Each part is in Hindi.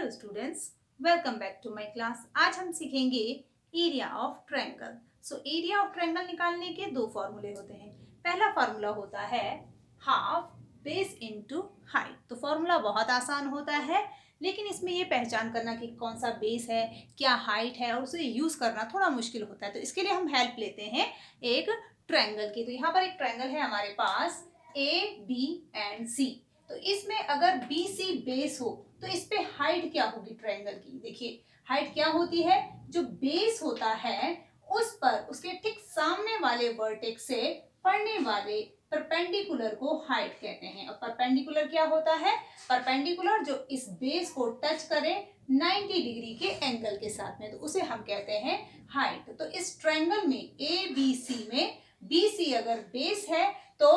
Hello students, welcome back to my class. आज हम सीखेंगे area of triangle. So area of triangle निकालने के दो फॉर्मूले होते हैं। पहला फॉर्मूला होता है हाफ बेस इनटू हाइट। तो फॉर्मूला बहुत आसान होता है, लेकिन इसमें ये पहचान करना कि कौन सा बेस है, क्या हाइट है, और उसे यूज करना थोड़ा मुश्किल होता है। तो इसके लिए हम हेल्प लेते हैं एक ट्रायंगल की। तो यहाँ पर एक ट्रायंगल है हमारे पास ABC। तो इसमें अगर BC बेस हो तो इस पे हाइट क्या होगी ट्रायंगल की। देखिए हाइट क्या होती है, जो बेस होता है उस पर उसके ठीक सामने वाले वर्टेक्स से पड़ने वाले परपेंडिकुलर को हाइट कहते हैं। और परपेंडिकुलर क्या होता है, परपेंडिकुलर जो इस बेस को टच करे 90 डिग्री के एंगल के साथ में, तो उसे हम कहते हैं हाइट। तो इस ट्रायंगल में ABC में BC अगर बेस है तो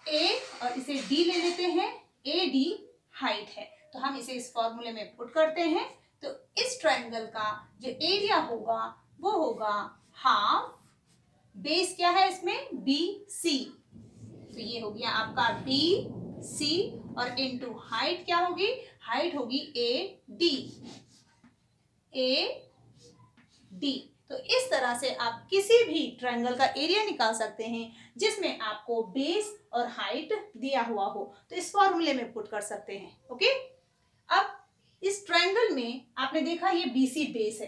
A और इसे D ले लेते हैं, AD हाइट है। तो हम इसे इस फॉर्मूले में पुट करते हैं। तो इस ट्रायंगल का जो एरिया होगा वो होगा हाफ बेस क्या है इसमें BC। तो ये हो गया आपका BC और इनटू हाइट क्या होगी, हाइट होगी AD। तो इस तरह से आप किसी भी ट्रायंगल का एरिया निकाल सकते हैं जिसमें आपको बेस और हाइट दिया हुआ हो। तो इस फॉर्मूले में पुट कर सकते हैं। ओके, अब इस ट्रायंगल में आपने देखा ये BC बेस है।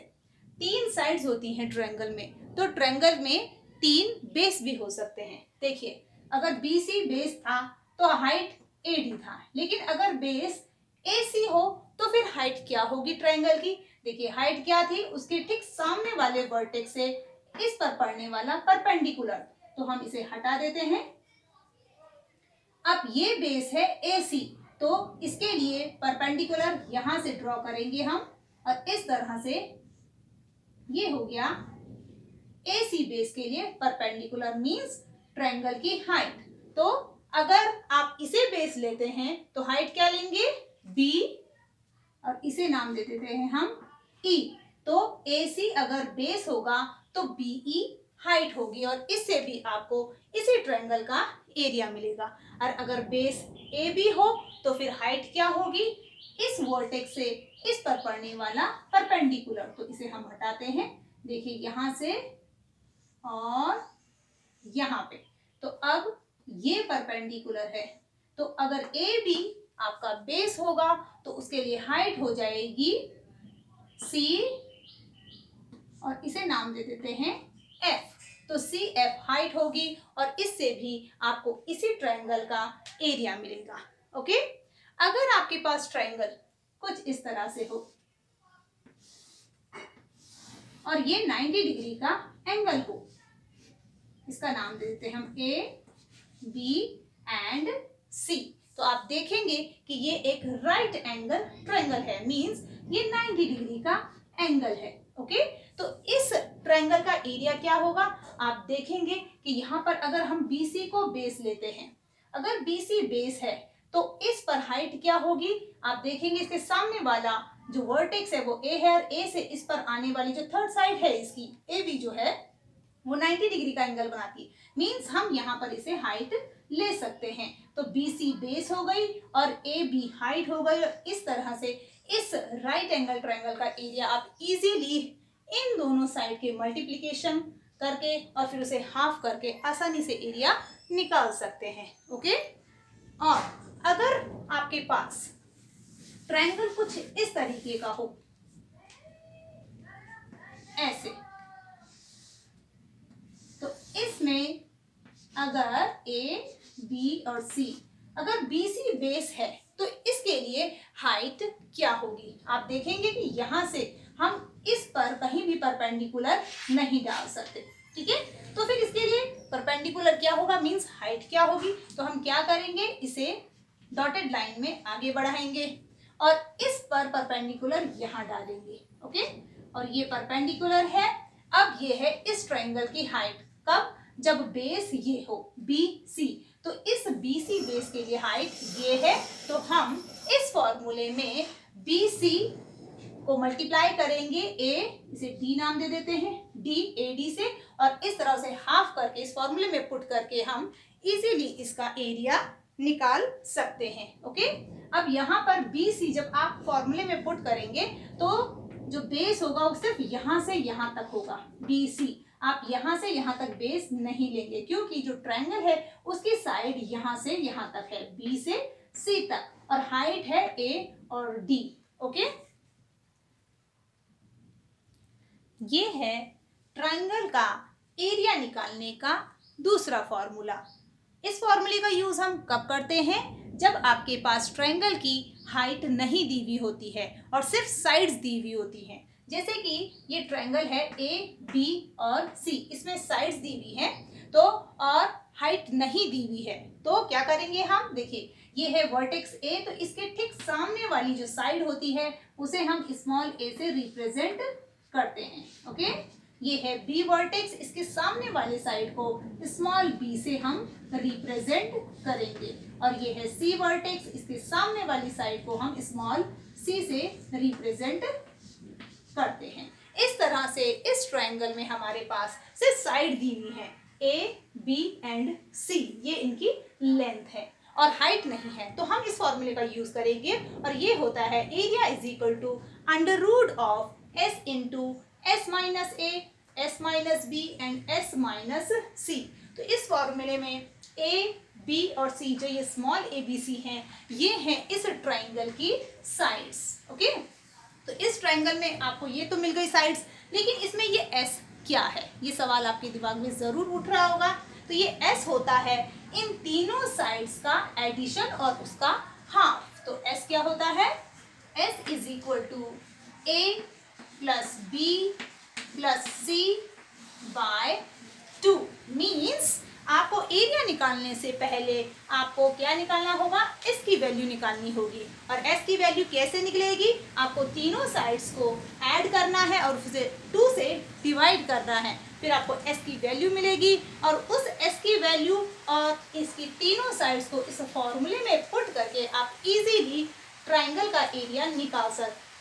तीन साइड्स होती हैं ट्रायंगल में, तो ट्रायंगल में तीन बेस भी हो सकते हैं। देखिए अगर BC बेस था तो हाइट AD था, लेकिन अगर बेस AC हो तो फिर हाइट क्या होगी ट्रायंगल की। देखिए हाइट क्या थी, उसके ठीक सामने वाले वर्टेक्स से इस पर पड़ने वाला परपेंडिकुलर, तो हम इसे हटा देते हैं। अब ये बेस है AC, तो इसके लिए परपेंडिकुलर यहां से ड्रॉ करेंगे हम, और इस तरह से ये हो गया AC बेस के लिए परपेंडिकुलर मींस ट्रायंगल की हाइट। तो अगर आप इसे बेस लेते हैं तो हाइट क्या लेंगे B, और इसे नाम दे देते हैं हम E। तो AC अगर बेस होगा तो BE हाइट होगी, और इससे भी आपको इसी ट्रायंगल का एरिया मिलेगा। और अगर बेस AB हो तो फिर हाइट क्या होगी, इस वर्टेक्स से इस पर पड़ने वाला परपेंडिकुलर, तो इसे हम हटाते हैं। देखिए यहां से और यहां पे, तो अब ये परपेंडिकुलर है। तो अगर AB आपका बेस होगा तो उसके लिए हाइट हो जाएगी C, और इसे नाम दे देते हैं F। तो CF हाइट होगी, और इससे भी आपको इसी ट्रायंगल का एरिया मिलेगा। ओके, अगर आपके पास ट्रायंगल कुछ इस तरह से हो और ये 90 डिग्री का एंगल हो, इसका नाम दे देते हैं हम A, B एंड C। तो आप देखेंगे कि ये एक राइट एंगल ट्रायंगल है, मींस ये 90 डिग्री का एंगल है। ओके, तो इस ट्रायंगल का एरिया क्या होगा, आप देखेंगे कि यहाँ पर अगर हम BC को बेस लेते हैं, अगर BC बेस है तो इस पर हाइट क्या होगी, आप देखेंगे इसके सामने वाला जो वर्टेक्स है वो A है, और A से इस पर आने वाली जो थर्ड साइड है इसकी AB जो है वो 90 डिग्री का एंगल बनाती है, मींस हम यहाँ पर इसे हाइट ले सकते हैं। तो BC बेस हो गई और AB हाइट हो गई, और इस तरह से इस राइट एंगल ट्रायंगल का एरिया आप इजीली इन दोनों साइड के मल्टीप्लिकेशन करके और फिर उसे हाफ करके आसानी से एरिया निकाल सकते हैं। ओके, और अगर आपके पास ट्रायंगल कुछ इस तरीके का हो, ऐसे, तो इसमें अगर A, B और C, अगर BC बेस है तो इसके लिए हाइट क्या होगी। आप देखेंगे कि यहां से हम इस पर कहीं भी परपेंडिकुलर नहीं डाल सकते। ठीक है, तो फिर इसके लिए परपेंडिकुलर क्या होगा, मींस हाइट क्या होगी। तो हम क्या करेंगे, इसे डॉटेड लाइन में आगे बढ़ाएंगे और इस पर परपेंडिकुलर यहां डालेंगे। ओके, और ये परपेंडिकुलर है। अब ये है इस ट्रायंगल की हाइट, कब, जब बेस ये हो BC। तो इस BC बेस के लिए हाइट ये है, तो हम इस फॉर्मूले में BC को मल्टीप्लाई करेंगे इसे D नाम दे देते हैं, D AD से, और इस तरह से हाफ करके इस फॉर्मूले में पुट करके हम इजीली इसका एरिया निकाल सकते हैं। ओके, अब यहाँ पर बी सी जब आप फॉर्मूले में पुट करेंगे तो जो बेस होगा वो सिर्फ यहाँ से यहाँ तक होगा, बी सी। आप यहाँ से यहाँ तक बेस नहीं लेंगे क्योंकि जो ट्रायंगल है उसकी साइड यहाँ से यहाँ तक है, बी से सी तक, और हाइट है ए और डी। ओके, ये है ट्रायंगल का एरिया निकालने का दूसरा फॉर्मूला। इस फॉर्मूले का यूज हम कब करते हैं? जब आपके पास ट्रायंगल की हाइट नहीं दी हुई होती है और सिर्फ साइड्स दी हुई होती हैं। जैसे कि ये ट्रायंगल है ए बी और सी, इसमें साइड्स दी हुई हैं तो और हाइट नहीं दी हुई है, तो क्या करेंगे हम? देखिए ये है वर्टेक्स ए, तो इसके ठीक सामने वाली जो साइड होती है उसे हम स्मॉल ए से रिप्रेजेंट करते हैं। ओके, ये है बी वर्टेक्स, इसके सामने वाले साइड को स्मॉल बी से हम रिप्रेजेंट करेंगे, और ये है सी वर्टेक्स, इसके सामने वाली साइड को हम स्मॉल सी से रिप्रेजेंट करते हैं। इस तरह से इस ट्रायंगल में हमारे पास सिर्फ साइड दी हुई है ए बी एंड सी, ये इनकी लेंथ है और हाइट नहीं है, तो हम इस फॉर्मूले का यूज करेंगे और ये होता है area is equal to under root of S into S minus A, S minus B and S minus C. तो इस फॉर्मूले में ए बी और सी, जो ये स्मॉल ए बी सी हैं, ये हैं इस ट्रायंगल की साइड्स। ओके, तो इस ट्रायंगल में आपको ये तो मिल गई साइड्स, लेकिन इसमें ये एस क्या है, ये सवाल आपके दिमाग में जरूर उठ रहा होगा। तो ये एस होता है इन तीनों साइड्स का एडिशन और उसका हाफ। तो एस क्या होता है? S is equal to a plus b plus c by 2। Means आपको एरिया निकालने से पहले आपको क्या निकालना होगा? एस की वैल्यू निकालनी होगी। और एस की वैल्यू कैसे निकलेगी? आपको तीनों साइड्स को ऐड करना है और उसे 2 से डिवाइड करना है, फिर आपको एस की वैल्यू मिलेगी, और उस एस की वैल्यू और इसकी तीनों साइड्स को इस फॉर्मूले में पुट करके आप इजीली ट्रायंगल का एरिया निकाल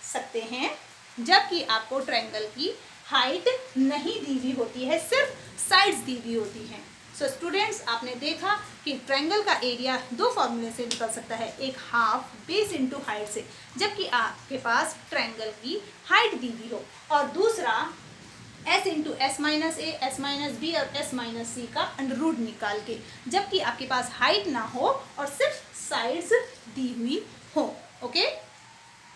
सकते हैं, जबकि आपको ट्रायंगल की हाइट नहीं दी हुई होती है, सिर्फ साइड्स दी हुई होती हैं। सो स्टूडेंट्स, आपने देखा कि ट्रायंगल का एरिया दो फॉर्मूले से निकल सकता है, एक हाफ बेस इंटू हाइट से, जबकि आपके पास ट्रायंगल की हाइट दी हुई हो, और दूसरा S into S minus A, S minus B और एस माइनस सी का अंडर रूट निकाल के, जबकि आपके पास हाइट ना हो और सिर्फ साइड्स दी हुई हो। ओके।